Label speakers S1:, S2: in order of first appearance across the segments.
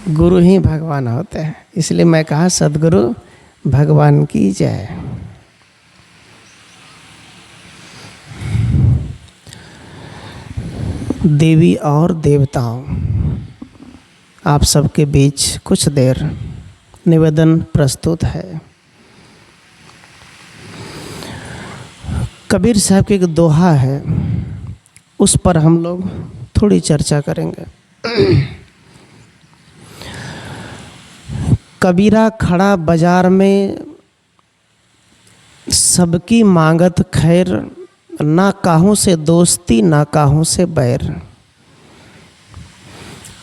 S1: गुरु ही भगवान होते हैं। इसलिए मैं कहा सद्गुरु भगवान की जय। देवी और देवताओं, आप सबके बीच कुछ देर निवेदन प्रस्तुत है। कबीर साहब की एक दोहा है, उस पर हम लोग थोड़ी चर्चा करेंगे। कबीरा खड़ा बाजार में, सबकी मांगत खैर, ना काहू से दोस्ती ना काहू से बैर।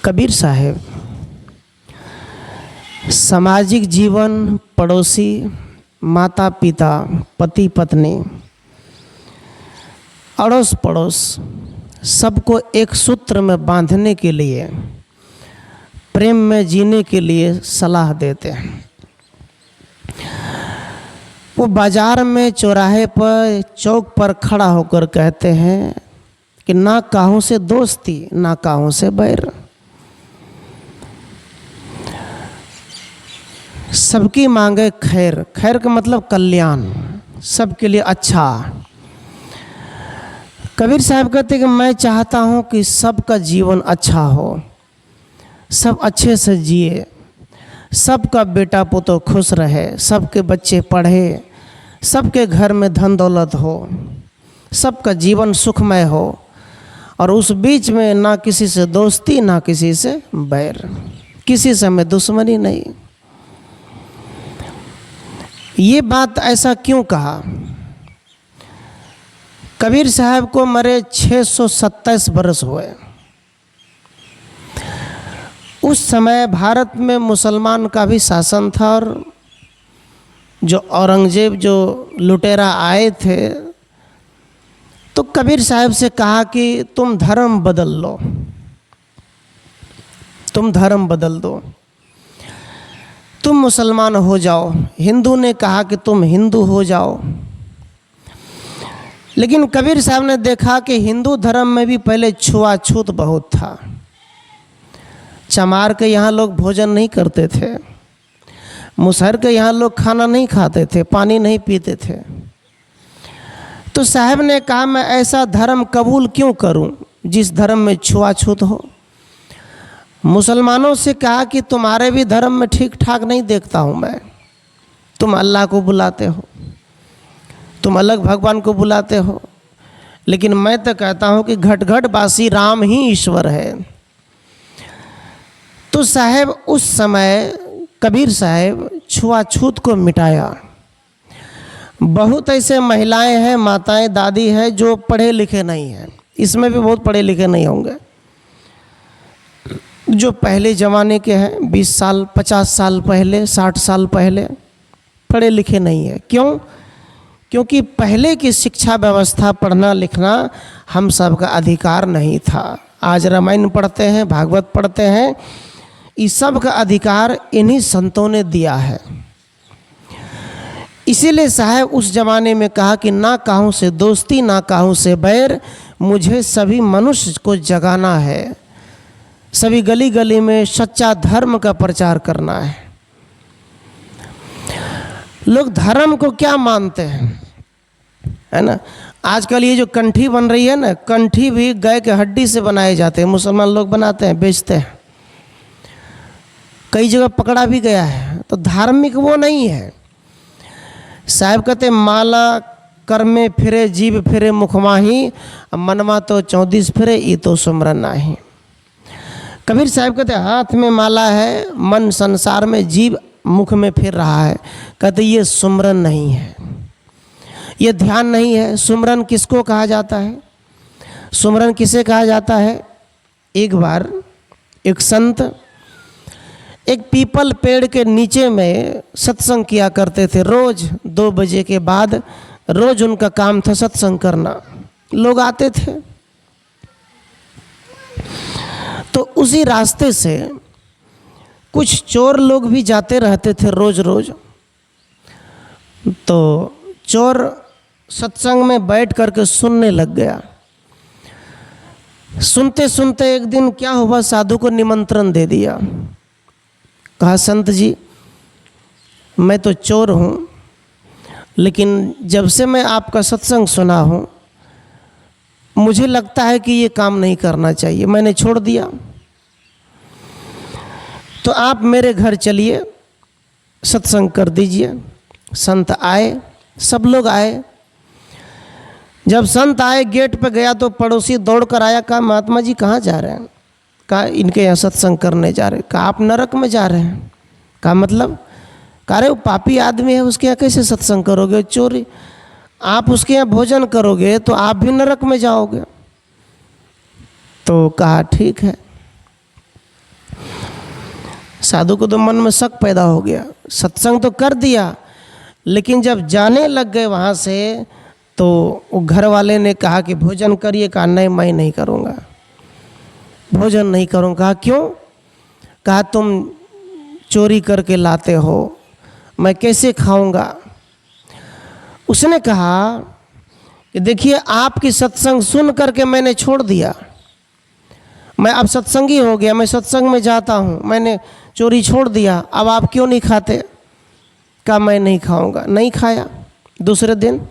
S1: कबीर साहब सामाजिक जीवन, पड़ोसी, माता पिता, पति पत्नी, अड़ोस पड़ोस सबको एक सूत्र में बांधने के लिए, प्रेम में जीने के लिए सलाह देते हैं। वो बाजार में, चौराहे पर, चौक पर खड़ा होकर कहते हैं कि ना काहू से दोस्ती ना काहू से बैर। सबकी मांगे खैर, खैर का मतलब कल्याण, सबके लिए अच्छा। कबीर साहब कहते हैं कि मैं चाहता हूँ कि सबका जीवन अच्छा हो, सब अच्छे से जिए, सबका बेटा पुतो खुश रहे, सबके बच्चे पढ़े, सबके घर में धन दौलत हो, सबका जीवन सुखमय हो, और उस बीच में ना किसी से दोस्ती ना किसी से बैर, किसी से हमें दुश्मनी नहीं। ये बात ऐसा क्यों कहा? कबीर साहब को मरे 627 बरस हुए। उस समय भारत में मुसलमान का भी शासन था, और जो औरंगजेब जो लुटेरा आए थे, तो कबीर साहब से कहा कि तुम धर्म बदल लो, तुम धर्म बदल दो, तुम मुसलमान हो जाओ। हिंदू ने कहा कि तुम हिंदू हो जाओ। लेकिन कबीर साहब ने देखा कि हिंदू धर्म में भी पहले छुआछूत बहुत था। चमार के यहाँ लोग भोजन नहीं करते थे, मुसहर के यहाँ लोग खाना नहीं खाते थे, पानी नहीं पीते थे। तो साहब ने कहा मैं ऐसा धर्म कबूल क्यों करूं जिस धर्म में छुआछूत हो। मुसलमानों से कहा कि तुम्हारे भी धर्म में ठीक ठाक नहीं देखता हूं मैं, तुम अल्लाह को बुलाते हो, तुम अलग भगवान को बुलाते हो, लेकिन मैं तो कहता हूं कि घट घट बासी राम ही ईश्वर है। तो साहब उस समय कबीर साहब छुआछूत को मिटाया। बहुत ऐसे महिलाएं हैं, माताएं, दादी हैं जो पढ़े लिखे नहीं हैं, इसमें भी बहुत पढ़े लिखे नहीं होंगे, जो पहले ज़माने के हैं, 20 साल 50 साल पहले, 60 साल पहले पढ़े लिखे नहीं है। क्यों? क्योंकि पहले की शिक्षा व्यवस्था, पढ़ना लिखना हम सब का अधिकार नहीं था। आज रामायण पढ़ते हैं, भागवत पढ़ते हैं, इस सब का अधिकार इन्हीं संतों ने दिया है। इसीलिए साहब उस जमाने में कहा कि ना काहू से दोस्ती ना काहू से बैर, मुझे सभी मनुष्य को जगाना है, सभी गली गली में सच्चा धर्म का प्रचार करना है। लोग धर्म को क्या मानते हैं, है ना? आजकल ये जो कंठी बन रही है ना, कंठी भी गाय के हड्डी से बनाए जाते हैं, मुसलमान लोग बनाते हैं, बेचते हैं, कई जगह पकड़ा भी गया है। तो धार्मिक वो नहीं है। साहब कहते माला कर में फिरे जीव फिरे मुखमाही, मनवा तो 34 फिरे ई तो सुमरन नाही। कबीर साहब कहते हाथ में माला है, मन संसार में, जीव मुख में फिर रहा है। कहते ये सुमरन नहीं है, ये ध्यान नहीं है। सुमरन किसको कहा जाता है? सुमरन किसे कहा जाता है? एक बार एक संत एक पीपल पेड़ के नीचे में सत्संग किया करते थे। रोज 2 बजे के बाद रोज उनका काम था सत्संग करना। लोग आते थे, तो उसी रास्ते से कुछ चोर लोग भी जाते रहते थे रोज रोज। तो चोर सत्संग में बैठ करके सुनने लग गया। सुनते सुनते एक दिन क्या हुआ, साधु को निमंत्रण दे दिया कहा संत जी मैं तो चोर हूँ, लेकिन जब से मैं आपका सत्संग सुना हूँ मुझे लगता है कि ये काम नहीं करना चाहिए, मैंने छोड़ दिया। तो आप मेरे घर चलिए, सत्संग कर दीजिए। संत आए, सब लोग आए। जब संत आए गेट पे गया तो पड़ोसी दौड़ कर आया, कहा महात्मा जी कहाँ जा रहे हैं? कहा इनके यहाँ सत्संग करने जा रहे हैं। कहा आप नरक में जा रहे हैं? कहा मतलब? कह रहे वो पापी आदमी है, उसके यहाँ कैसे सत्संग करोगे? चोरी, आप उसके यहाँ भोजन करोगे तो आप भी नरक में जाओगे। तो कहा ठीक है। साधु को तो मन में शक पैदा हो गया, सत्संग तो कर दिया, लेकिन जब जाने लग गए वहाँ से तो वो घर वाले ने कहा कि भोजन करिए। कहा नहीं मैं नहीं करूँगा, भोजन नहीं करूँगा। कहा क्यों? कहा तुम चोरी करके लाते हो, मैं कैसे खाऊंगा? उसने कहा कि देखिए आपकी सत्संग सुन करके मैंने छोड़ दिया, मैं अब सत्संगी हो गया, मैं सत्संग में जाता हूँ, मैंने चोरी छोड़ दिया, अब आप क्यों नहीं खाते? कहा मैं नहीं खाऊंगा। नहीं खाया। दूसरे दिन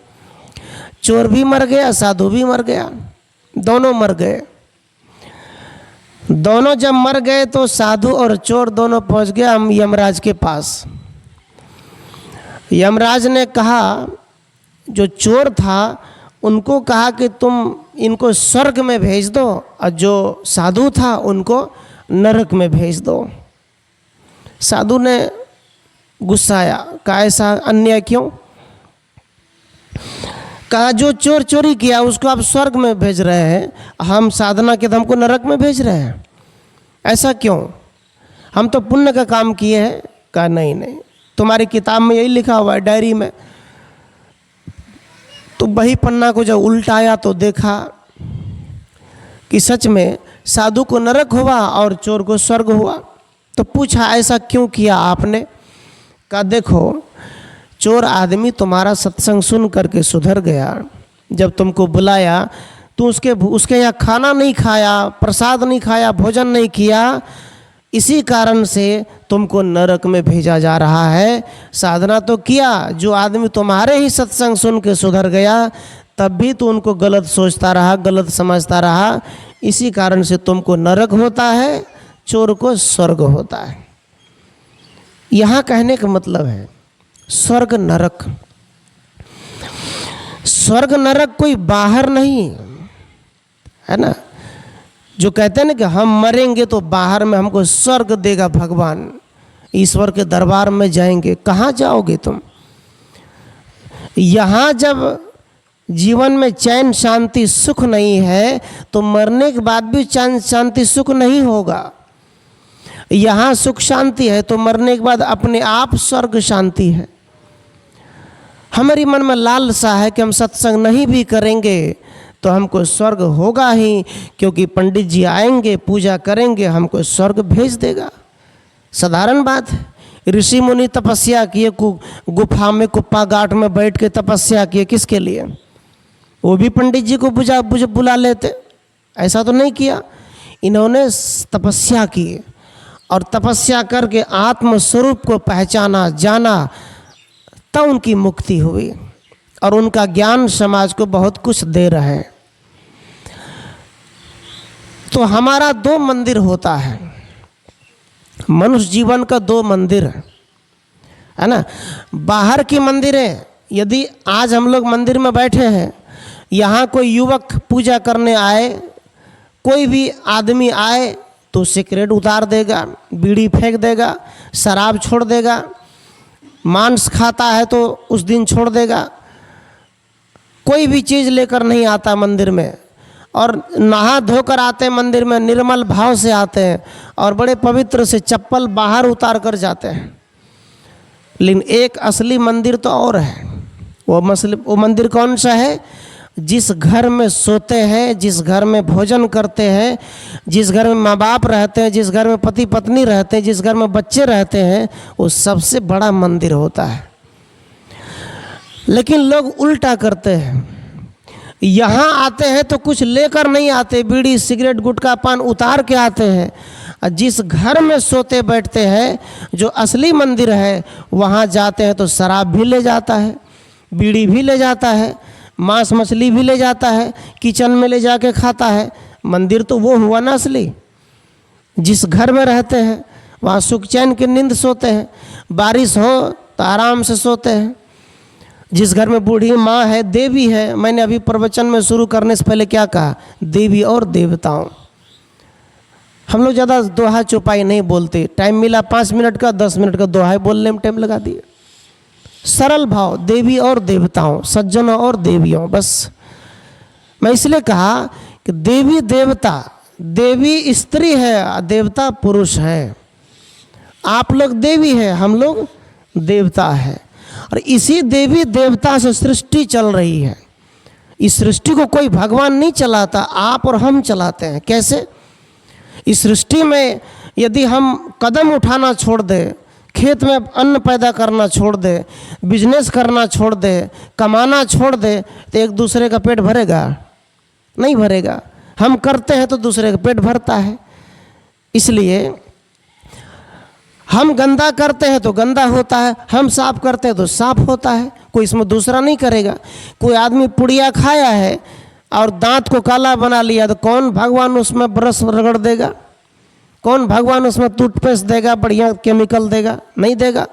S1: चोर भी मर गया, साधु भी मर गया, दोनों मर गए। दोनों जब मर गए तो साधु और चोर दोनों पहुंच गया हम यमराज के पास। यमराज ने कहा, जो चोर था उनको कहा कि तुम इनको स्वर्ग में भेज दो, और जो साधु था उनको नरक में भेज दो। साधु ने गुस्साया, कहा ऐसा अन्याय क्यों? कहा जो चोर चोरी किया उसको आप स्वर्ग में भेज रहे हैं, हम साधना के तो हमको नरक में भेज रहे हैं, ऐसा क्यों? हम तो पुण्य का काम किए हैं। कहा नहीं नहीं, तुम्हारी किताब में यही लिखा हुआ है, डायरी में। तो वही पन्ना को जब उल्टाया तो देखा कि सच में साधु को नरक हुआ और चोर को स्वर्ग हुआ। तो पूछा ऐसा क्यों किया आपने? कहा देखो चोर आदमी तुम्हारा सत्संग सुन करके सुधर गया, जब तुमको बुलाया तो उसके यहाँ खाना नहीं खाया, प्रसाद नहीं खाया, भोजन नहीं किया, इसी कारण से तुमको नरक में भेजा जा रहा है। साधना तो किया, जो आदमी तुम्हारे ही सत्संग सुन के सुधर गया तब भी तो उनको गलत सोचता रहा, गलत समझता रहा, इसी कारण से तुमको नरक होता है, चोर को स्वर्ग होता है। यहाँ कहने का मतलब है स्वर्ग नरक, स्वर्ग नरक कोई बाहर नहीं है ना। जो कहते हैं ना कि हम मरेंगे तो बाहर में हमको स्वर्ग देगा भगवान, ईश्वर के दरबार में जाएंगे। कहाँ जाओगे तुम? यहाँ जब जीवन में चैन शांति सुख नहीं है तो मरने के बाद भी चैन शांति सुख नहीं होगा। यहाँ सुख शांति है तो मरने के बाद अपने आप स्वर्ग शांति है। हमारी मन में लालसा है कि हम सत्संग नहीं भी करेंगे तो हमको स्वर्ग होगा ही, क्योंकि पंडित जी आएंगे, पूजा करेंगे, हमको स्वर्ग भेज देगा। साधारण बात है। ऋषि मुनि तपस्या किए, गुफा में कुप्पा गाठ में बैठ के तपस्या किए, किसके लिए? वो भी पंडित जी को बुला लेते, ऐसा तो नहीं किया। इन्होंने तपस्या की और तपस्या करके आत्म स्वरूप को पहचाना, जाना, तब उनकी मुक्ति हुई और उनका ज्ञान समाज को बहुत कुछ दे रहा है। तो हमारा दो मंदिर होता है, मनुष्य जीवन का दो मंदिर है ना। बाहर की मंदिरें, यदि आज हम लोग मंदिर में बैठे हैं, यहाँ कोई युवक पूजा करने आए, कोई भी आदमी आए तो सिगरेट उतार देगा, बीड़ी फेंक देगा, शराब छोड़ देगा, मांस खाता है तो उस दिन छोड़ देगा, कोई भी चीज़ लेकर नहीं आता मंदिर में, और नहा धोकर आते हैं मंदिर में, निर्मल भाव से आते हैं और बड़े पवित्र से चप्पल बाहर उतार कर जाते हैं। लेकिन एक असली मंदिर तो और है। वो मंदिर कौन सा है? जिस घर में सोते हैं, जिस घर में भोजन करते हैं, जिस घर में माँ बाप रहते हैं, जिस घर में पति पत्नी रहते हैं, जिस घर में बच्चे रहते हैं, वो सबसे बड़ा मंदिर होता है। लेकिन लोग उल्टा करते हैं, यहाँ आते हैं तो कुछ लेकर नहीं आते, बीड़ी सिगरेट गुटखा पान उतार के आते हैं, और जिस घर में सोते बैठते हैं जो असली मंदिर है, वहाँ जाते हैं तो शराब भी ले जाता है, बीड़ी भी ले जाता है, मांस मछली भी ले जाता है, किचन में ले जाके खाता है। मंदिर तो वो हुआ ना असली। जिस घर में रहते हैं वहाँ सुख चैन की नींद सोते हैं, बारिश हो तो आराम से सोते हैं। जिस घर में बूढ़ी माँ है, देवी है, मैंने अभी प्रवचन में शुरू करने से पहले क्या कहा, देवी और देवताओं। हम लोग ज़्यादा दोहा चौपाई नहीं बोलते, टाइम मिला 5 मिनट का 10 मिनट का दोहा बोलने में टाइम लगा दिए। सरल भाव, देवी और देवताओं, सज्जनों और देवियों। बस मैं इसलिए कहा कि देवी देवता, देवी स्त्री है, देवता पुरुष है। आप लोग देवी है, हम लोग देवता है, और इसी देवी देवता से सृष्टि चल रही है। इस सृष्टि को कोई भगवान नहीं चलाता, आप और हम चलाते हैं। कैसे? इस सृष्टि में यदि हम कदम उठाना छोड़ दें, खेत में अन्न पैदा करना छोड़ दे, बिजनेस करना छोड़ दे, कमाना छोड़ दे, तो एक दूसरे का पेट भरेगा? नहीं भरेगा। हम करते हैं तो दूसरे का पेट भरता है। इसलिए हम गंदा करते हैं तो गंदा होता है, हम साफ करते हैं तो साफ होता है। कोई इसमें दूसरा नहीं करेगा। कोई आदमी पुड़िया खाया है और दांत को काला बना लिया, तो कौन भगवान उसमें ब्रश रगड़ देगा? कौन भगवान उसमें टूथपेस्ट देगा, बढ़िया केमिकल देगा? नहीं देगा।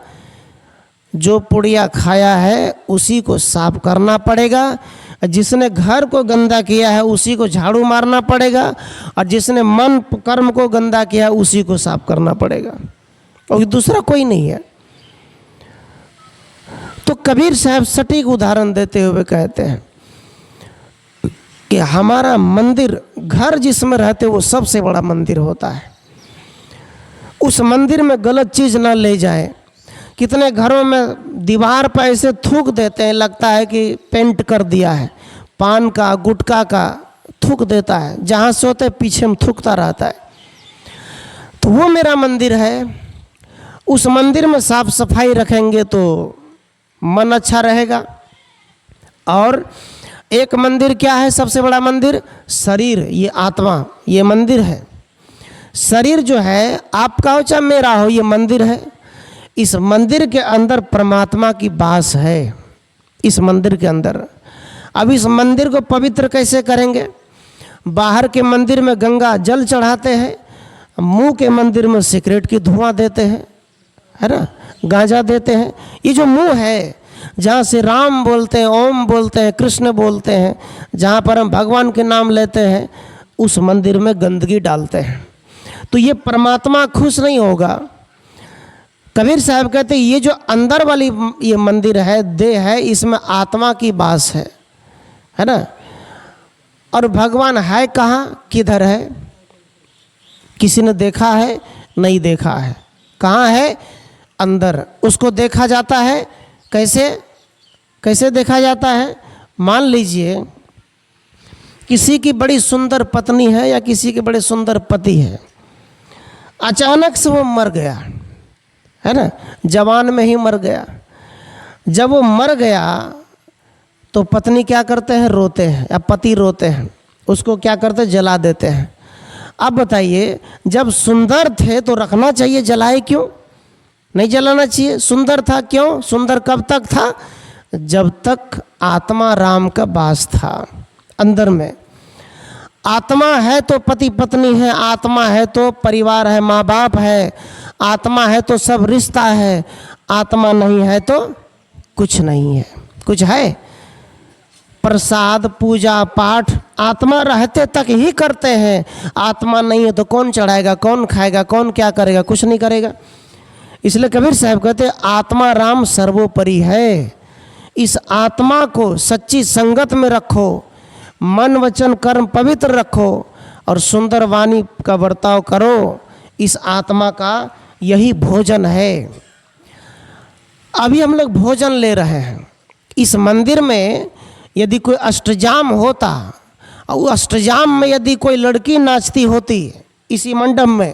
S1: जो पुड़िया खाया है उसी को साफ करना पड़ेगा। जिसने घर को गंदा किया है उसी को झाड़ू मारना पड़ेगा, और जिसने मन कर्म को गंदा किया है उसी को साफ करना पड़ेगा, और दूसरा कोई नहीं है। तो कबीर साहब सटीक उदाहरण देते हुए कहते हैं कि हमारा मंदिर, घर जिसमें रहते वो सबसे बड़ा मंदिर होता है। उस मंदिर में गलत चीज़ ना ले जाए। कितने घरों में दीवार पर ऐसे थूक देते हैं, लगता है कि पेंट कर दिया है, पान का गुटखा का थूक देता है, जहाँ सोते पीछे में थूकता रहता है। तो वो मेरा मंदिर है। उस मंदिर में साफ सफाई रखेंगे तो मन अच्छा रहेगा। और एक मंदिर क्या है, सबसे बड़ा मंदिर? शरीर, ये आत्मा, ये मंदिर है। शरीर जो है आपका हो चाहे मेरा हो, ये मंदिर है। इस मंदिर के अंदर परमात्मा की वास है, इस मंदिर के अंदर। अब इस मंदिर को पवित्र कैसे करेंगे? बाहर के मंदिर में गंगा जल चढ़ाते हैं, मुंह के मंदिर में सिगरेट की धुआं देते हैं, है ना, गांजा देते हैं। ये जो मुंह है, जहाँ से राम बोलते हैं, ओम बोलते हैं, कृष्ण बोलते हैं, जहाँ पर हम भगवान के नाम लेते हैं, उस मंदिर में गंदगी डालते हैं। तो ये परमात्मा खुश नहीं होगा। कबीर साहब कहते हैं ये जो अंदर वाली ये मंदिर है, देह है, इसमें आत्मा की वास है ना। और भगवान है कहाँ, किधर है? किसी ने देखा है? नहीं देखा है। कहाँ है? अंदर। उसको देखा जाता है कैसे? कैसे देखा जाता है? मान लीजिए किसी की बड़ी सुंदर पत्नी है या किसी के बड़े सुंदर पति है, अचानक से वो मर गया, है ना, जवान में ही मर गया। जब वो मर गया तो पत्नी क्या करते हैं? रोते हैं, या पति रोते हैं, उसको क्या करते हैं? जला देते हैं। अब बताइए, जब सुंदर थे तो रखना चाहिए, जलाए क्यों? नहीं जलाना चाहिए। सुंदर था, क्यों? सुंदर कब तक था? जब तक आत्मा राम का वास था अंदर में। आत्मा है तो पति पत्नी है, आत्मा है तो परिवार है, माँ बाप है, आत्मा है तो सब रिश्ता है, आत्मा नहीं है तो कुछ नहीं है। कुछ है? प्रसाद, पूजा पाठ आत्मा रहते तक ही करते हैं। आत्मा नहीं है तो कौन चढ़ाएगा, कौन खाएगा, कौन क्या करेगा? कुछ नहीं करेगा। इसलिए कबीर साहब कहते हैं आत्मा राम सर्वोपरि है। इस आत्मा को सच्ची संगत में रखो, मन वचन कर्म पवित्र रखो और सुंदर वाणी का बर्ताव करो। इस आत्मा का यही भोजन है। अभी हम लोग भोजन ले रहे हैं। इस मंदिर में यदि कोई अष्टजाम होता और अष्टजाम में यदि कोई लड़की नाचती होती इसी मंडप में,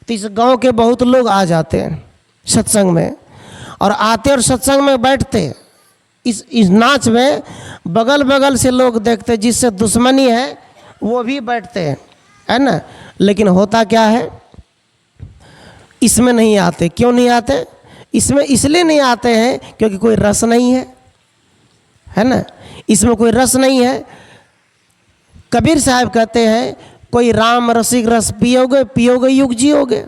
S1: तो इस गांव के बहुत लोग आ जाते हैं सत्संग में, और आते और सत्संग में बैठते। इस नाच में बगल बगल से लोग देखते, जिससे दुश्मनी है वो भी बैठते हैं, है ना। लेकिन होता क्या है? इसमें नहीं आते। क्यों नहीं आते? इसमें इसलिए नहीं आते हैं क्योंकि कोई रस नहीं है ना, इसमें कोई रस नहीं है। कबीर साहब कहते हैं कोई राम रसिक रस पियोगे पियोगे युग जियोगे।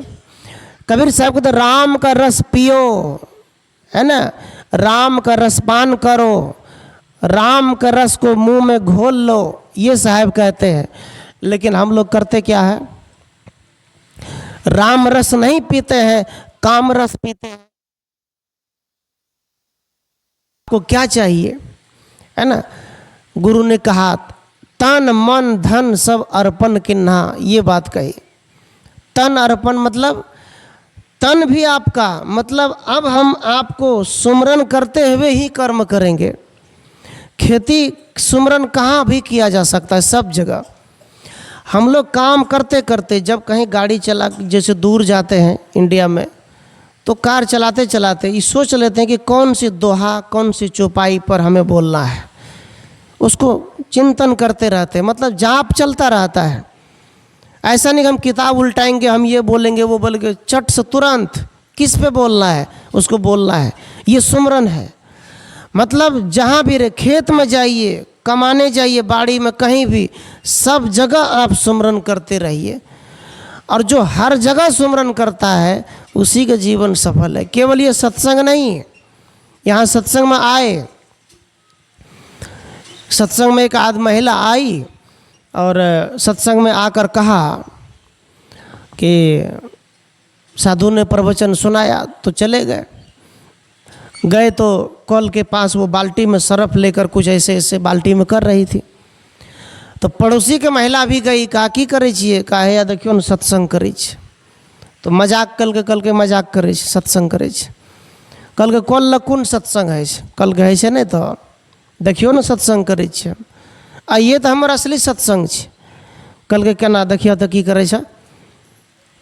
S1: कबीर साहब कहते राम का रस पियो, है ना, राम का रस पान करो, राम का रस को मुंह में घोल लो, ये साहब कहते हैं। लेकिन हम लोग करते क्या है? राम रस नहीं पीते हैं, काम रस पीते हैं। को क्या चाहिए, है ना? गुरु ने कहा तन मन धन सब अर्पण किन्हा, ये बात कही। तन अर्पण मतलब तन भी आपका, मतलब अब हम आपको सुमरन करते हुए ही कर्म करेंगे। खेती सुमरन कहाँ भी किया जा सकता है, सब जगह। हम लोग काम करते करते जब कहीं गाड़ी चला, जैसे दूर जाते हैं इंडिया में, तो कार चलाते चलाते ये सोच लेते हैं कि कौन सी दोहा कौन सी चौपाई पर हमें बोलना है, उसको चिंतन करते रहते हैं, मतलब जाप चलता रहता है। ऐसा नहीं कि हम किताब उल्टाएंगे, हम ये बोलेंगे वो बोलेंगे, चट से तुरंत किस पे बोलना है उसको बोलना है। ये सुमरन है। मतलब जहाँ भी रहे, खेत में जाइए, कमाने जाइए, बाड़ी में, कहीं भी, सब जगह आप सुमरन करते रहिए। और जो हर जगह सुमरन करता है उसी का जीवन सफल है। केवल ये सत्संग नहीं है, यहाँ सत्संग में आए, सत्संग में एक महिला आई और सत्संग में आकर कहा कि साधु ने प्रवचन सुनाया, तो चले गए तो कल के पास वो बाल्टी में सरफ लेकर कुछ ऐसे ऐसे बाल्टी में कर रही थी। तो पड़ोसी के महिला भी गई, कहा की करे छिए? कहा या देखियो ने सत्संग करे छे। तो मजाक कल के मजाक करे छे, सत्संग करे छे। कल के कल कोन सत्संग है? कल के है नहीं, तो देखियो ने सत्संग करे छे। आ ये तो हमारा असली सत्संग छे। कल के केना देखियो तो की करे छे?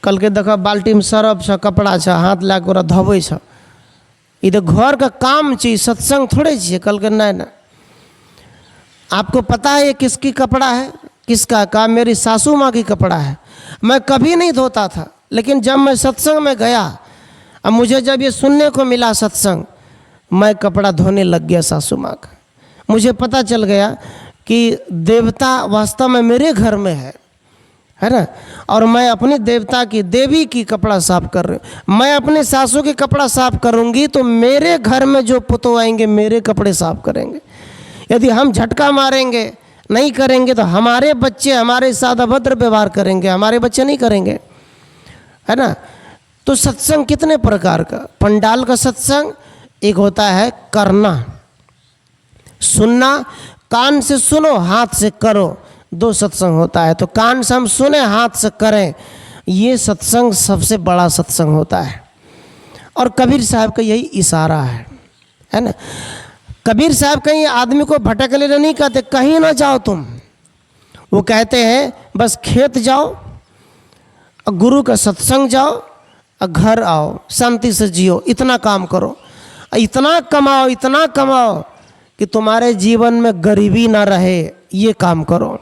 S1: कल के देख बाल्टी में सरफ छ, कपड़ा छ, हाथ ला के धोबे छ। ये तो घर का काम चाहिए, सत्संग थोड़े चाहिए। कल के नहीं, आपको पता है ये किसकी कपड़ा है? किसका? कहा मेरी सासू माँ की कपड़ा है। मैं कभी नहीं धोता था, लेकिन जब मैं सत्संग में गया, अब मुझे जब ये सुनने को मिला सत्संग, मैं कपड़ा धोने लग गया सासू माँ का। मुझे पता चल गया कि देवता वास्तव में मेरे घर में है ना, और मैं अपनी देवता की, देवी की कपड़ा साफ कर रही हूँ। मैं अपने सासू की कपड़ा साफ करूँगी तो मेरे घर में जो पुतो आएंगे मेरे कपड़े साफ करेंगे। यदि हम झटका मारेंगे, नहीं करेंगे, तो हमारे बच्चे हमारे साथ अभद्र व्यवहार करेंगे, हमारे बच्चे नहीं करेंगे, है ना। तो सत्संग कितने प्रकार का? पंडाल का सत्संग एक होता है करना, सुनना, कान से सुनो हाथ से करो, दो सत्संग होता है। तो कान से हम सुने, हाथ से करें, ये सत्संग सबसे बड़ा सत्संग होता है। और कबीर साहब का यही इशारा है ना। कबीर साहब कहीं आदमी को भटकने नहीं कहते, कहीं ना जाओ तुम। वो कहते हैं बस खेत जाओ और गुरु का सत्संग जाओ और घर आओ, शांति से जियो, इतना काम करो, इतना कमाओ, इतना कमाओ कि तुम्हारे जीवन में गरीबी ना रहे, ये काम करो।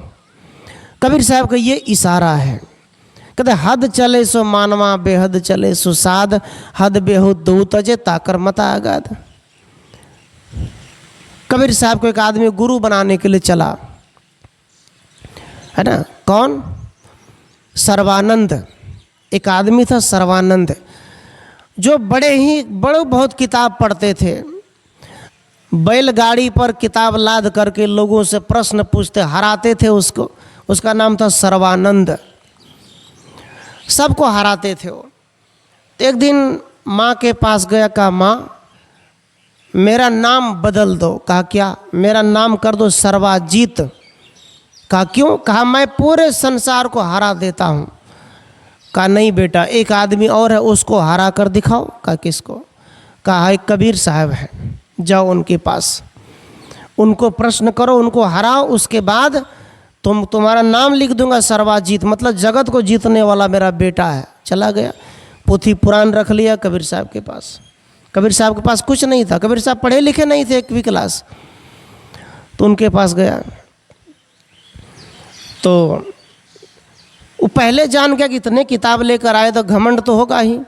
S1: कबीर साहब का ये इशारा है। कहते हद चले सो मानवा, बेहद चले सो साध, हद बेहुद दू तजे ताकर मता आगाद। कबीर साहब को एक आदमी गुरु बनाने के लिए चला, है ना। कौन? सर्वानंद। एक आदमी था सर्वानंद, जो बड़े बहुत किताब पढ़ते थे। बैलगाड़ी पर किताब लाद करके लोगों से प्रश्न पूछते, हराते थे उसको। उसका नाम था सर्वानंद। सबको हराते थे वो। एक दिन माँ के पास गया, कहा माँ मेरा नाम बदल दो। कहा क्या? मेरा नाम कर दो सर्वाजीत। कहा क्यों? कहा मैं पूरे संसार को हरा देता हूँ। कहा नहीं बेटा, एक आदमी और है, उसको हरा कर दिखाओ। कहा किसको? कहा एक कबीर साहब है, जाओ उनके पास, उनको प्रश्न करो, उनको हराओ, उसके बाद तुम्हारा नाम लिख दूंगा सर्वाजीत, मतलब जगत को जीतने वाला मेरा बेटा है। चला गया, पोथी पुराण रख लिया कबीर साहब के पास। कबीर साहब के पास कुछ नहीं था, कबीर साहब पढ़े लिखे नहीं थे, 1वीं क्लास। तो उनके पास गया तो वो पहले जान गया कि इतने किताब लेकर आए तो घमंड तो होगा ही।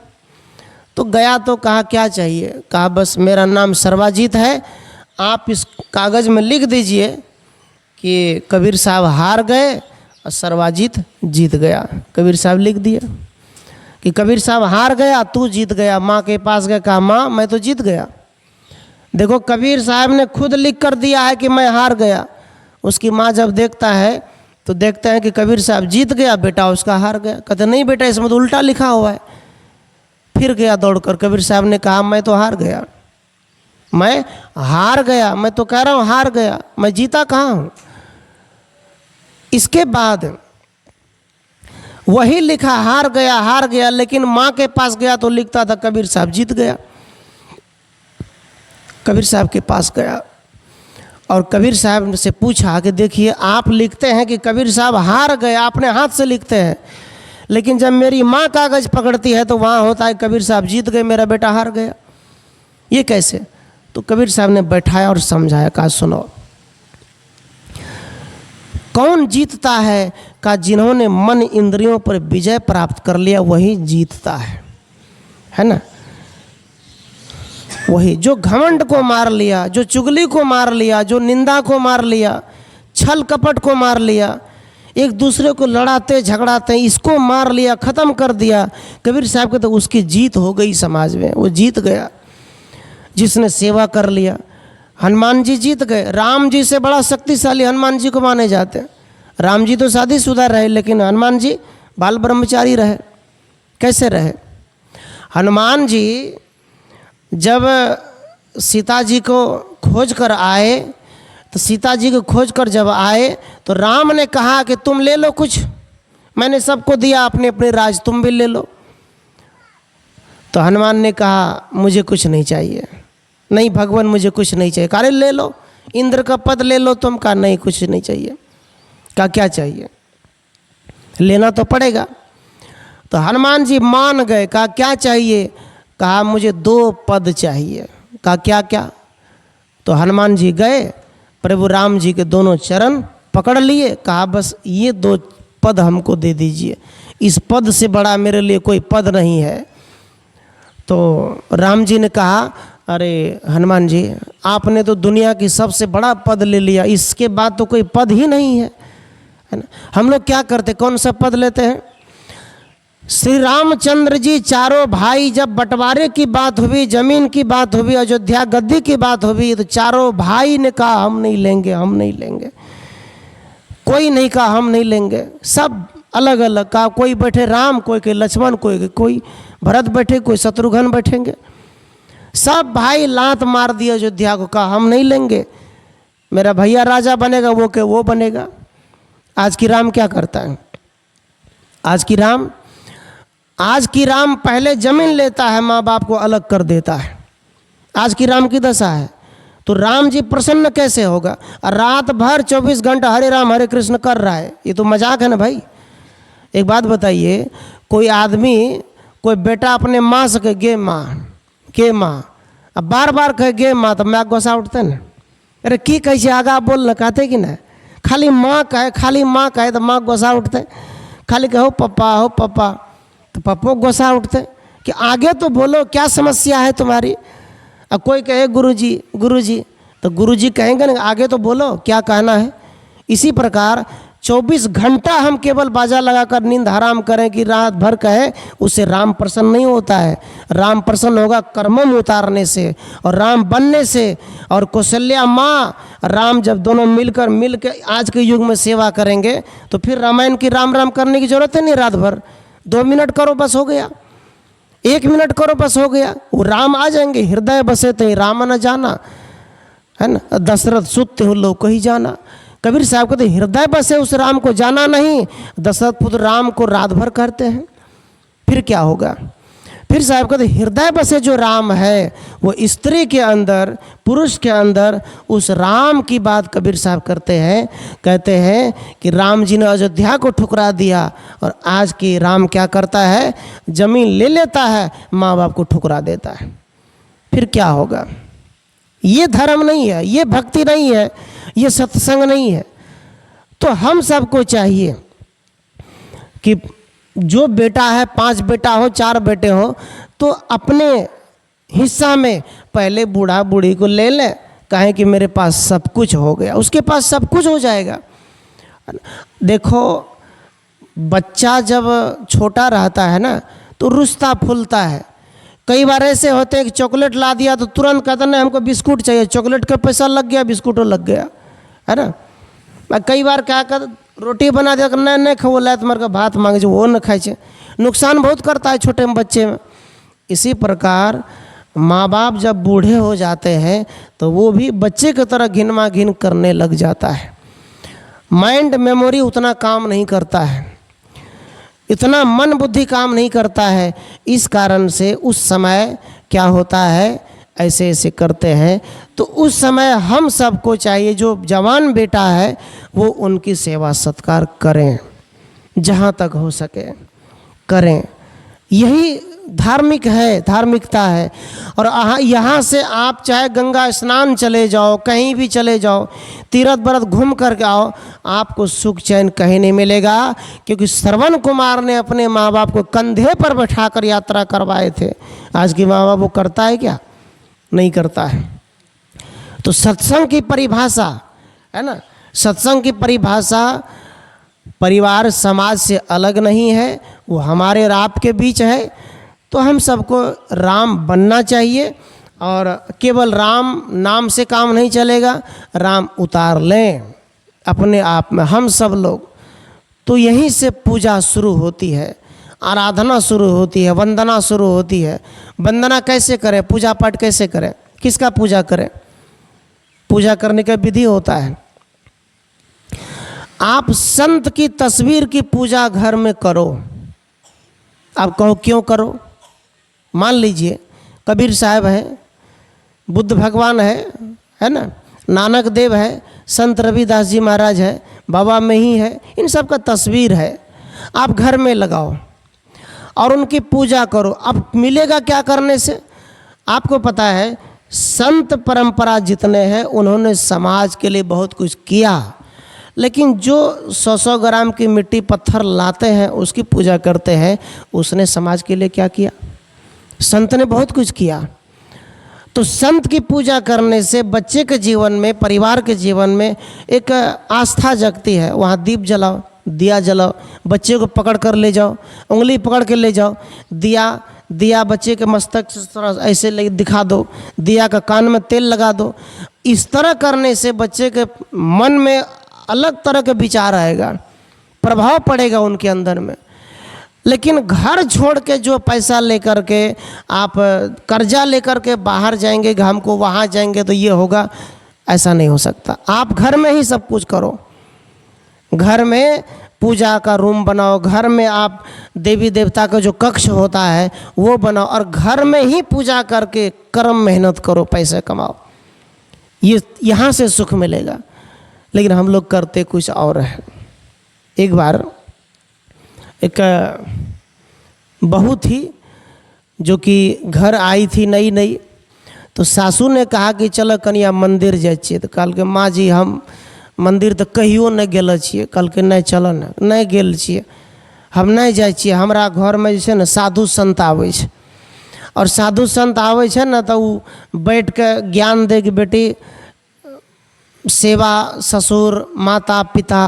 S1: तो गया तो कहा क्या चाहिए, कहा बस मेरा नाम सर्वाजीत है, आप इस कागज़ में लिख दीजिए कि कबीर साहब हार गए और सर्वाजीत जीत गया। कबीर साहब लिख दिया कि कबीर साहब हार गया, तू जीत गया। माँ के पास गए, कहा माँ मैं तो जीत गया। देखो कबीर साहब ने खुद लिख कर दिया है कि मैं हार गया। उसकी माँ जब देखता है तो देखते हैं कि कबीर साहब जीत गया, बेटा उसका हार गया। कहते नहीं बेटा इसमें तो उल्टा लिखा हुआ है। फिर गया दौड़कर, कबीर साहब ने कहा मैं तो हार गया, मैं हार गया, मैं तो कह रहा हूँ हार गया, मैं जीता कहाँ हूँ। इसके बाद वही लिखा हार गया, लेकिन माँ के पास गया तो लिखता था कबीर साहब जीत गया। कबीर साहब के पास गया और कबीर साहब से पूछा कि देखिए आप लिखते हैं कि कबीर साहब हार गए, आपने हाथ से लिखते हैं, लेकिन जब मेरी माँ कागज़ पकड़ती है तो वहाँ होता है कबीर साहब जीत गए, मेरा बेटा हार गया, ये कैसे। तो कबीर साहब ने बैठाया और समझाया, कहा सुनो कौन जीतता है, कहा जिन्होंने मन इंद्रियों पर विजय प्राप्त कर लिया वही जीतता है ना। वही जो घमंड को मार लिया, जो चुगली को मार लिया, जो निंदा को मार लिया, छल कपट को मार लिया, एक दूसरे को लड़ाते झगड़ाते इसको मार लिया, ख़त्म कर दिया। कबीर साहब के तो उसकी जीत हो गई समाज में, वो जीत गया। जिसने सेवा कर लिया, हनुमान जी जीत गए। राम जी से बड़ा शक्तिशाली हनुमान जी को माने जाते हैं। राम जी तो शादीशुदा रहे, लेकिन हनुमान जी बाल ब्रह्मचारी रहे। कैसे रहे? हनुमान जी जब सीता जी को खोज कर आए, तो सीता जी को खोज कर जब आए तो राम ने कहा कि तुम ले लो कुछ, मैंने सबको दिया अपने अपने राज, तुम भी ले लो। तो हनुमान ने कहा मुझे कुछ नहीं चाहिए, नहीं भगवान मुझे कुछ नहीं चाहिए। कहा ले लो, इंद्र का पद ले लो तुम। कहा नहीं कुछ नहीं चाहिए। कहा क्या चाहिए? लेना तो पड़ेगा। तो हनुमान जी मान गए। कहा क्या चाहिए? कहा मुझे 2 पद चाहिए। कहा क्या क्या? तो हनुमान जी गए, प्रभु राम जी के दोनों चरण पकड़ लिए, कहा बस ये 2 पद हमको दे दीजिए, इस पद से बड़ा मेरे लिए कोई पद नहीं है। तो राम जी ने कहा अरे हनुमान जी आपने तो दुनिया की सबसे बड़ा पद ले लिया, इसके बाद तो कोई पद ही नहीं है ना। हम लोग क्या करते, कौन सा पद लेते हैं? श्री रामचंद्र जी चारों भाई जब बंटवारे की बात हुई, जमीन की बात हुई, अयोध्या गद्दी की बात हुई, तो चारों भाई ने कहा हम नहीं लेंगे, हम नहीं लेंगे। कोई नहीं कहा हम नहीं लेंगे, सब अलग अलग कहा। कोई बैठे राम, कोई लक्ष्मण, कोई भरत बैठे, कोई शत्रुघ्न बैठेंगे। सब भाई लात मार दिया अयोध्या को, कहा हम नहीं लेंगे, मेरा भैया राजा बनेगा, वो बनेगा। आज की राम क्या करता है? आज की राम पहले जमीन लेता है, माँ बाप को अलग कर देता है। आज की राम की दशा है। तो राम जी प्रसन्न कैसे होगा? रात भर 24 घंटा हरे राम हरे कृष्ण कर रहा है, ये तो मजाक है ना भाई। एक बात बताइए, कोई आदमी, कोई बेटा अपने माँ से कहे गे माँ, अब बार बार कहे गे माँ, तो मैं गुस्सा उठते ना। अरे की कैसे आगा बोलना कहते कि ना, खाली माँ कहे तो माँ गुस्सा उठते। खाली कहो पप्पा तो पप्पो गुस्सा उठते कि आगे तो बोलो, क्या समस्या है तुम्हारी। अब कोई कहे गुरुजी तो गुरुजी कहेंगे ना आगे तो बोलो क्या कहना है। इसी प्रकार 24 घंटा हम केवल बाजा लगाकर नींद हराम करें कि रात भर कहें, उससे राम प्रसन्न नहीं होता है। राम प्रसन्न होगा कर्मम उतारने से और राम बनने से। और कौशल्या माँ राम जब दोनों मिल के आज के युग में सेवा करेंगे तो फिर रामायण की राम करने की जरूरत है नहीं। रात भर 2 मिनट करो बस हो गया, 1 मिनट करो बस हो गया, वो राम आ जाएंगे। हृदय बसे तो राम न जाना, है ना। दशरथ सुत्ते हो लोग कहीं जाना। कबीर साहब कहते हृदय बसे उस राम को जाना नहीं। दशरथ पुत्र राम को रात भर करते हैं, फिर क्या होगा? फिर साहब कहते हृदय बसे जो राम है वो स्त्री के अंदर, पुरुष के अंदर, उस राम की बात कबीर साहब करते हैं। कहते हैं कि राम जी ने अयोध्या को ठुकरा दिया और आज की राम क्या करता है? जमीन ले लेता है, माँ बाप को ठुकरा देता है। फिर क्या होगा? ये धर्म नहीं है, ये भक्ति नहीं है, ये सत्संग नहीं है। तो हम सबको चाहिए कि जो बेटा है, 5 बेटा हो 4 बेटे हो, तो अपने हिस्सा में पहले बूढ़ा बूढ़ी को ले ले, कहें कि मेरे पास सब कुछ हो गया, उसके पास सब कुछ हो जाएगा। देखो बच्चा जब छोटा रहता है ना तो रुसता फूलता है। कई बार ऐसे होते हैं कि चॉकलेट ला दिया तो तुरंत कहता नहीं हमको बिस्कुट चाहिए, चॉकलेट का पैसा लग गया बिस्कुटों लग गया, है ना। कई बार क्या कर रोटी बना दिया नहीं नहीं खाओ ला तुम्हारे का भात मांगे जो वो न खाए छे, नुकसान बहुत करता है छोटे बच्चे में। इसी प्रकार माँ बाप जब बूढ़े हो जाते हैं तो वो भी बच्चे की तरह घिनमा घिन करने लग जाता है। माइंड मेमोरी उतना काम नहीं करता है, इतना मन बुद्धि काम नहीं करता है। इस कारण से उस समय क्या होता है, ऐसे ऐसे करते हैं। तो उस समय हम सबको चाहिए जो जवान बेटा है वो उनकी सेवा सत्कार करें, जहाँ तक हो सके करें। यही धार्मिक है, धार्मिकता है। और यहाँ से आप चाहे गंगा स्नान चले जाओ, कहीं भी चले जाओ, तीर्थ व्रत घूम करके आओ, आपको सुख चैन कहीं नहीं मिलेगा। क्योंकि श्रवण कुमार ने अपने माँ बाप को कंधे पर बैठाकर यात्रा करवाए थे। आज की माँ बाप वो करता है क्या? नहीं करता है। तो सत्संग की परिभाषा है ना, सत्संग की परिभाषा परिवार समाज से अलग नहीं है, वो हमारे और आपके बीच है। तो हम सबको राम बनना चाहिए। और केवल राम नाम से काम नहीं चलेगा, राम उतार लें अपने आप में हम सब लोग। तो यहीं से पूजा शुरू होती है, आराधना शुरू होती है, वंदना शुरू होती है। वंदना कैसे करें, पूजा पाठ कैसे करें, किसका पूजा करें? पूजा करने का विधि होता है। आप संत की तस्वीर की पूजा घर में करो। आप कहो क्यों करो? मान लीजिए कबीर साहब है, बुद्ध भगवान है ना, नानक देव है, संत रविदास जी महाराज है, बाबा में ही है, इन सब का तस्वीर है। आप घर में लगाओ और उनकी पूजा करो। अब मिलेगा क्या करने से? आपको पता है संत परंपरा जितने हैं उन्होंने समाज के लिए बहुत कुछ किया, लेकिन जो 100-100 ग्राम की मिट्टी पत्थर लाते हैं उसकी पूजा करते हैं, उसने समाज के लिए क्या किया? संत ने बहुत कुछ किया। तो संत की पूजा करने से बच्चे के जीवन में, परिवार के जीवन में एक आस्था जगती है। वहाँ दीप जलाओ, दिया जलाओ, बच्चे को पकड़ कर ले जाओ, उंगली पकड़ के ले जाओ, दिया बच्चे के मस्तक से ऐसे ले दिखा दो, दिया का कान में तेल लगा दो। इस तरह करने से बच्चे के मन में अलग तरह के विचार आएगा, प्रभाव पड़ेगा उनके अंदर में। लेकिन घर छोड़ के जो पैसा लेकर के आप कर्जा लेकर के बाहर जाएंगे, हमको वहाँ जाएंगे तो ये होगा, ऐसा नहीं हो सकता। आप घर में ही सब कुछ करो, घर में पूजा का रूम बनाओ, घर में आप देवी देवता का जो कक्ष होता है वो बनाओ और घर में ही पूजा करके कर्म मेहनत करो, पैसे कमाओ, ये यहाँ से सुख मिलेगा। लेकिन हम लोग करते कुछ और है। एक बार एक बहू थी जो कि घर आई थी नई नई, तो सासू ने कहा कि चलो कनिया मंदिर जाइ छियै। तो कहल के माँ जी हम मंदिर तो कहियो नहीं गेल छियै। कहल के नहीं चलो ना, नहीं गेल छियै, हम नहीं जाइ छियै। हमरा घर में जे छै ने साधु संत आबै छै, और साधु संत आबै छै ने तो उ बैठ के ज्ञान दे कि बेटी सेवा, ससुर माता पिता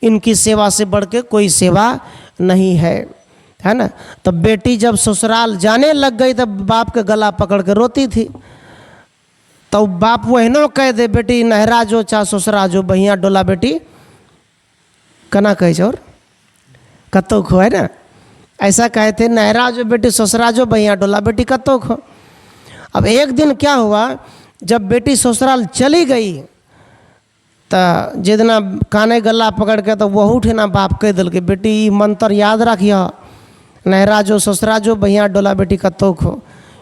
S1: इनकी सेवा से बढ़ के कोई सेवा नहीं है ना। तो बेटी जब ससुराल जाने लग गई तब बाप के गला पकड़ के रोती थी। तो बाप वहनो कह दे बेटी नहरा जो चाहे ससुरा जो, बहिया डोला बेटी कना कहे और कतो खो, है ना, ऐसा कहे थे, नहरा जो बेटी ससुरा जो, बहिया डोला बेटी कतो खो। अब एक दिन क्या हुआ, जब बेटी ससुराल चली गई तो जितना काने गला पकड़ के तो वह उठे बाप कह दिल के बेटी मंत्र याद रखिए, नहरा जो ससुरा जो, बहिया डोला बेटी कतो खो।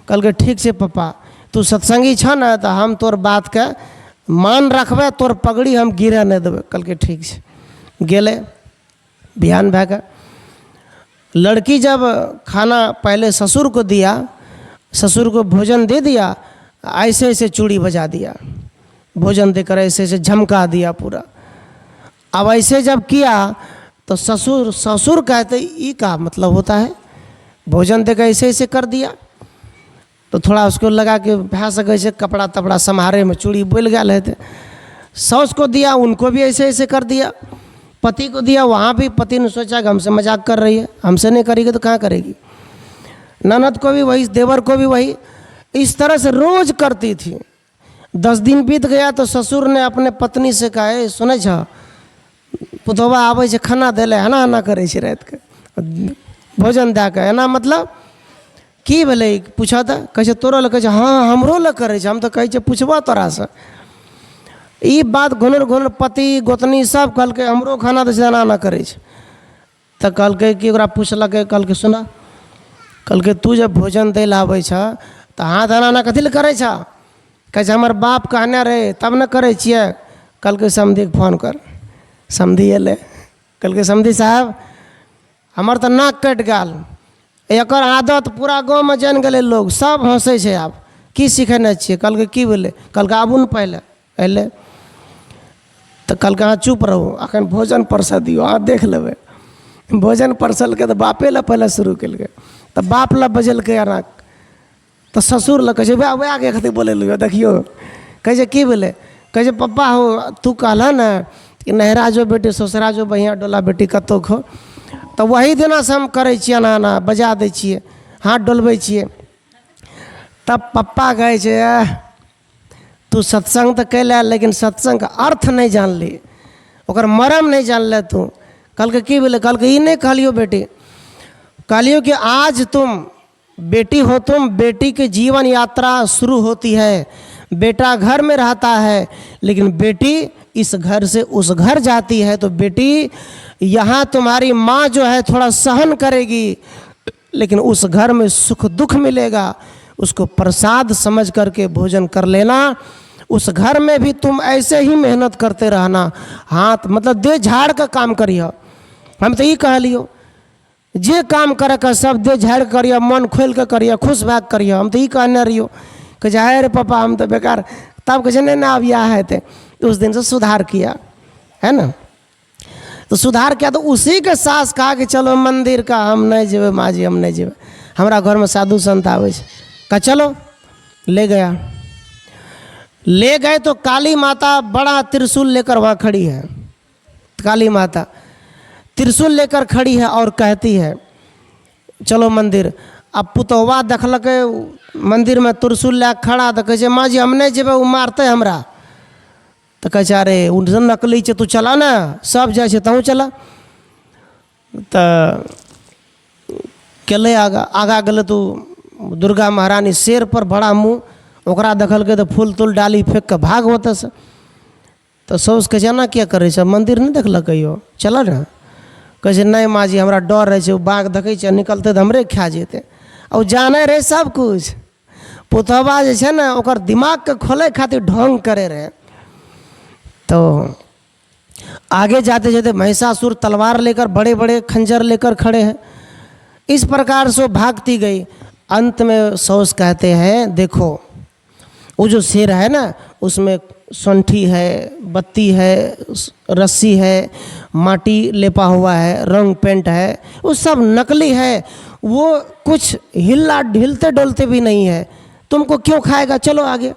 S1: कल के ठीक से पप्पा तू सत्संगी छ न तो हम तोर बात के मान रखबे, तोर पगड़ी हम गिरे नहीं देवे। कल के ठीक से गेले, बिहान भै के लड़की जब खाना पहले ससुर को दिया, ससुर को भोजन दे दिया, ऐसे ऐसे चूड़ी बजा दिया, भोजन देकर ऐसे ऐसे झमका दिया पूरा। अब ऐसे जब किया तो ससुर कहते ये का मतलब होता है, भोजन देकर ऐसे ऐसे कर दिया। तो थोड़ा उसको लगा कि भै सके से कपड़ा तपड़ा सम्हारे में चूड़ी बोल गया थे। सास को दिया, उनको भी ऐसे ऐसे कर दिया। पति को दिया, वहाँ भी पति ने सोचा कि हमसे मजाक कर रही है, हमसे नहीं करेगी तो कहाँ करेगी। ननद को भी वही, देवर को भी वही, इस तरह से रोज करती थी। 10 दिन बीत गया तो ससुर ने अपने पत्नी से कहा, सुनै छ पुतोबा आबै छै खाना दे ले, एना एना करै छै रात के भोजन दे के, एना मतलब की भेलै पूछा था, कहे तोरा लग, कहे हाँ हमरो लग करे, हम तो कहे पूछबा तोरा से। ई बात घुनर घुनर पति गोतनी सब कहलकै हमरो खाना दे एना एना करे। तो कहलकै कि ओकरा पूछलकै, कहलकै सुना, कहलकै तू जब भोजन दै लए आबै छ तो हाथ एना एना कथी लए करै छ, कहे हमर बाप कहने रहे तब न करे छियै। कहलकै समधी के फोन कर। समधी अयलै, कहलकै समधी साहब हमर तो नाक कटि गेल, एकर आदत पूरा गाँव में जानि गेलै, लोग सब हंसै छै, आब की सिखेने छियै। कहलकै की भेलै, कहलकै आबू ने पहले। अयलै तो कहलकै अहाँ चुप रहू, अखन भोजन परस दियौ, अहाँ देख लेबै। भोजन परसलकै तो बापे लए पहले शुरू केलकै, तो बाप लए बजेलकै एना, तो ससुर लए कहे वएह आगे कथी बोले लियो देखियो। कहे की भेलै, कहे पप्पा हो तू कहला ने कि नहरा जो बेटी ससुरा जो बढ़िया डोला बेटी कतौ खो, तो वही दिना से हम करे छियै एना एना बजा दै छियै, हाथ डोलबै छियै। तब पप्पा कहे छै तू सत्संग तो कैले लेकिन सत्संग का अर्थ नहीं जानली, ओकर मरम नहीं जानले तू। कहलकै की भेलै, कहलकै ई नहीं कहलियो बेटी, कहलियो कि आज तुम बेटी हो, तुम बेटी की जीवन यात्रा शुरू होती है, बेटा घर में रहता है लेकिन बेटी इस घर से उस घर जाती है, तो बेटी यहाँ तुम्हारी माँ जो है थोड़ा सहन करेगी लेकिन उस घर में सुख दुख मिलेगा, उसको प्रसाद समझ करके भोजन कर लेना। उस घर में भी तुम ऐसे ही मेहनत करते रहना, हाथ मतलब दे झाड़ का काम करियो। हम तो ये कहलियो जे काम करे का सब दे झाड़ करियो, मन खोल के करियो, खुश भै करियो। हम तो ये कहने रहियो कि जाए रे पापा हम तो बेकार, तब कहे नहीं ना अब यह है थे। तो उस दिन से सुधार किया है ना, तो सुधार किया। तो उसी के सास कहा कि चलो मंदिर का हम नहीं जेबे, माँ जी हम नहीं जेबे, हमारा घर में साधु संत आवे, कहा चलो। ले गया, ले गए तो काली माता बड़ा त्रिशूल लेकर वहाँ खड़ी है। काली माता त्रिशूल लेकर खड़ी है और कहती है चलो मंदिर। अब पुतौवा देखलक मंदिर में त्रिशूल ले खड़ा, तो कहे माँ जी हम नहीं जेबे, वो मारते हमरा। तो कहे अरे उनसे नकली तू चला ना, सब जाए तहूँ चला। तो केले आगा आगा गले तो दुर्गा महारानी शेर पर बड़ा मुँह, ओकरा देखलकै तो फूल तूल डाली फेंक के भाग होते से। तो सौस कहे एना क्या करे छ, मंदिर नहीं देखलक यो, चल ना। कहे नहीं माँ जी हमरा डर रहे छै, बाघ देखे छ निकलते तो हमरे खा जेते। और जाने रहे सब कुछ, पुतवा जे छै ना ओकर दिमाग के खोले खातिर ढोंग करे रहे। तो आगे जाते जाते महिषासुर तलवार लेकर बड़े बड़े खंजर लेकर खड़े हैं, इस प्रकार से भागती गई। अंत में सौस कहते हैं देखो वो जो शेर है ना उसमें संठी है, बत्ती है, रस्सी है, माटी लेपा हुआ है, रंग पेंट है, वो सब नकली है, वो कुछ हिलते डोलते भी नहीं है, तुमको क्यों खाएगा, चलो आगे।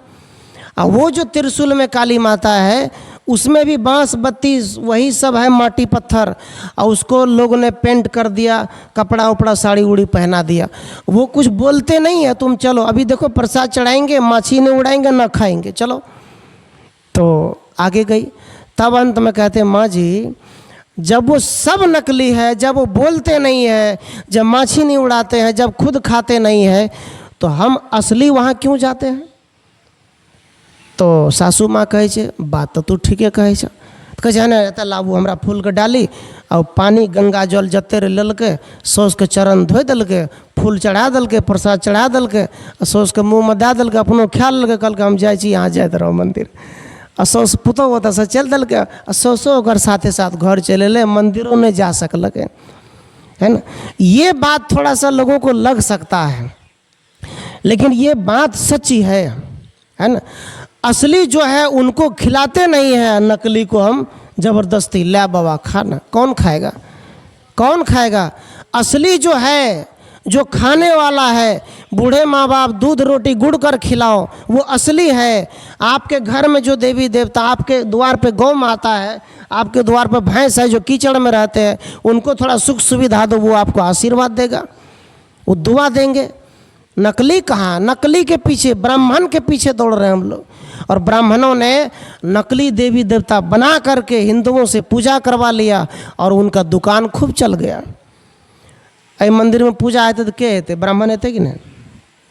S1: और वो जो त्रिशूल में काली माता है उसमें भी बांस बत्ती वही सब है, माटी पत्थर, और उसको लोगों ने पेंट कर दिया, कपड़ा उपड़ा साड़ी उड़ी पहना दिया। वो कुछ बोलते नहीं है, तुम चलो अभी देखो प्रसाद चढ़ाएंगे, माछी नहीं उड़ाएंगे ना खाएंगे, चलो। तो आगे गई। तब अंत में कहते माँ जी जब वो सब नकली है, जब वो बोलते नहीं है, जब माछी नहीं उड़ाते हैं, जब खुद खाते नहीं है, तो हम असली वहाँ क्यों जाते हैं। तो सासू माँ कहे छे बात तो तू ठीके कहे छ। कहे ना एत लाबू हमरा फूल के डाली और पानी गंगा जल जते ललके, सौस के चरण धोइ दलके, फूल चढ़ा दलके, प्रसाद चढ़ा दलके, सौस के मुँह में दे दलके, अपनो खा ललके, कहलके हम जाइ छी यहाँ जाइत रहो मंदिर। आ सौस पुतौ ओतऽ से चल दलके, आ सौसो ओकर साथे साथ घर चले ले, मंदिरों नहीं जा सकलके, है ना। ये बात थोड़ा सा लोगों को लग सकता है लेकिन ये बात सच्ची है ना। असली जो है उनको खिलाते नहीं है, नकली को हम ज़बरदस्ती ले बाबा खाना, कौन खाएगा, कौन खाएगा। असली जो है जो खाने वाला है, बूढ़े माँ बाप दूध रोटी गुड़ कर खिलाओ, वो असली है। आपके घर में जो देवी देवता, आपके द्वार पे गौ माता है, आपके द्वार पे भैंस है जो कीचड़ में रहते हैं, उनको थोड़ा सुख सुविधा दो, वो आपको आशीर्वाद देगा, वो दुआ देंगे। नकली कहाँ, नकली के पीछे, ब्राह्मण के पीछे दौड़ रहे हैं हम लोग। और ब्राह्मणों ने नकली देवी देवता बना करके हिंदुओं से पूजा करवा लिया और उनका दुकान खूब चल गया। अरे मंदिर में पूजा आते तो के हेते, ब्राह्मण हेते कि नहीं,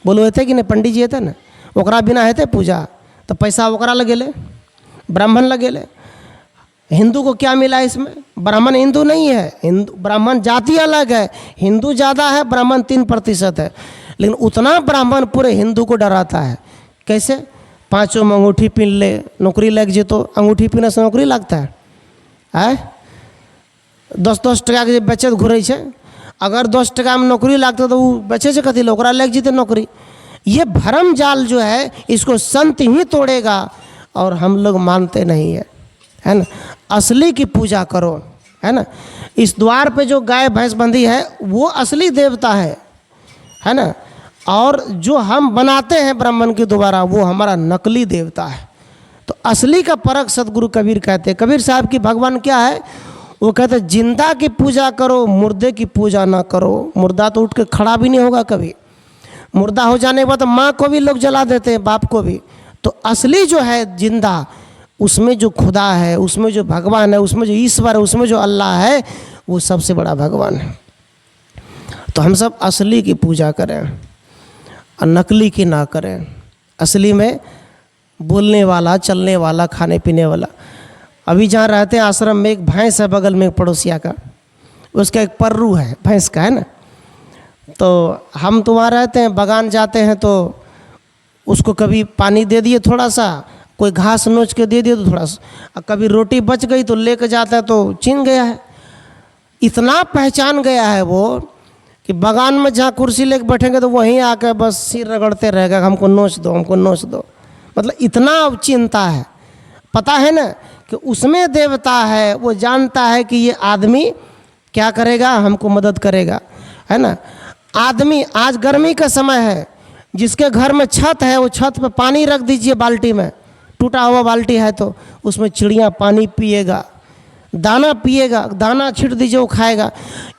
S1: बोलो हेते कि नहीं, पंडित जी हेते ना, ओकरा बिना हेते पूजा, तो पैसा ओकरा लगेले, ब्राह्मण लगेले। हिंदू को क्या मिला इसमें, ब्राह्मण हिंदू नहीं है, हिंदू ब्राह्मण जाति अलग है, हिंदू ज़्यादा है, ब्राह्मण 3% है, लेकिन उतना ब्राह्मण पूरे हिंदू को डराता है। कैसे, पाँचों में अंगूठी पहन ले, नौकरी लग जे, तो अंगूठी पहने से नौकरी लगता है 10-10 टका के बेचत घुरे छे, अगर 10 टका में नौकरी लगता तो वो बेचे से कथी ओकरा लग जीते नौकरी। ये भरम जाल जो है इसको संत ही तोड़ेगा और हम लोग मानते नहीं है ना। असली की पूजा करो, है ना। इस द्वार पे जो गाय भैंस बंधी है वो असली देवता है ना, और जो हम बनाते हैं ब्राह्मण के द्वारा वो हमारा नकली देवता है। तो असली का परख सदगुरु कबीर कहते हैं। कबीर साहब की भगवान क्या है, वो कहते हैं जिंदा की पूजा करो, मुर्दे की पूजा ना करो। मुर्दा तो उठ के खड़ा भी नहीं होगा कभी, मुर्दा हो जाने के बाद माँ को भी लोग जला देते हैं, बाप को भी। तो असली जो है जिंदा, उसमें जो खुदा है, उसमें जो भगवान है, उसमें जो ईश्वर है, उसमें जो अल्लाह है, वो सबसे बड़ा भगवान है। तो हम सब असली की पूजा करें और नकली की ना करें। असली में बोलने वाला, चलने वाला, खाने पीने वाला। अभी जहाँ रहते हैं आश्रम में एक भैंस है बगल में, एक पड़ोसिया का, उसका एक पर्रू है भैंस का, है ना। तो हम तो वहाँ रहते हैं, बगान जाते हैं तो उसको कभी पानी दे दिए थोड़ा सा, कोई घास नोच के दे दिए तो थोड़ा सा, कभी रोटी बच गई तो लेके जाता है तो चिन गया है। इतना पहचान गया है वो कि बगान में जहाँ कुर्सी लेके बैठेंगे तो वहीं आकर बस सिर रगड़ते रहेगा, हमको नोच दो, हमको नोच दो। मतलब इतना चिंता है। पता है ना कि उसमें देवता है, वो जानता है कि ये आदमी क्या करेगा, हमको मदद करेगा, है ना। आदमी, आज गर्मी का समय है, जिसके घर में छत है वो छत पे पानी रख दीजिए बाल्टी में, टूटा हुआ बाल्टी है तो उसमें चिड़िया पानी पिएगा, दाना पिएगा, दाना छिट दीजिए वो खाएगा।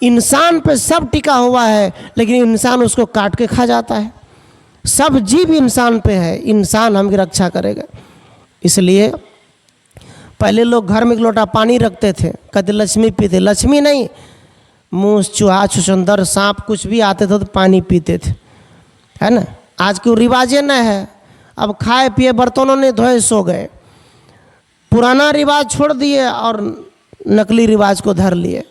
S1: इंसान पे सब टिका हुआ है, लेकिन इंसान उसको काट के खा जाता है। सब जीव इंसान पे है, इंसान हमकी रक्षा करेगा। इसलिए पहले लोग घर में एक लोटा पानी रखते थे, कहते लक्ष्मी पीते, लक्ष्मी नहीं, मूस, चूहा, छुछुंदर, सांप कुछ भी आते थे तो पानी पीते थे, है ना। आज के रिवाजे न है, अब खाए पिए बर्तनों ने धोए सो गए, पुराना रिवाज छोड़ दिए और नकली रिवाज को धर लिए।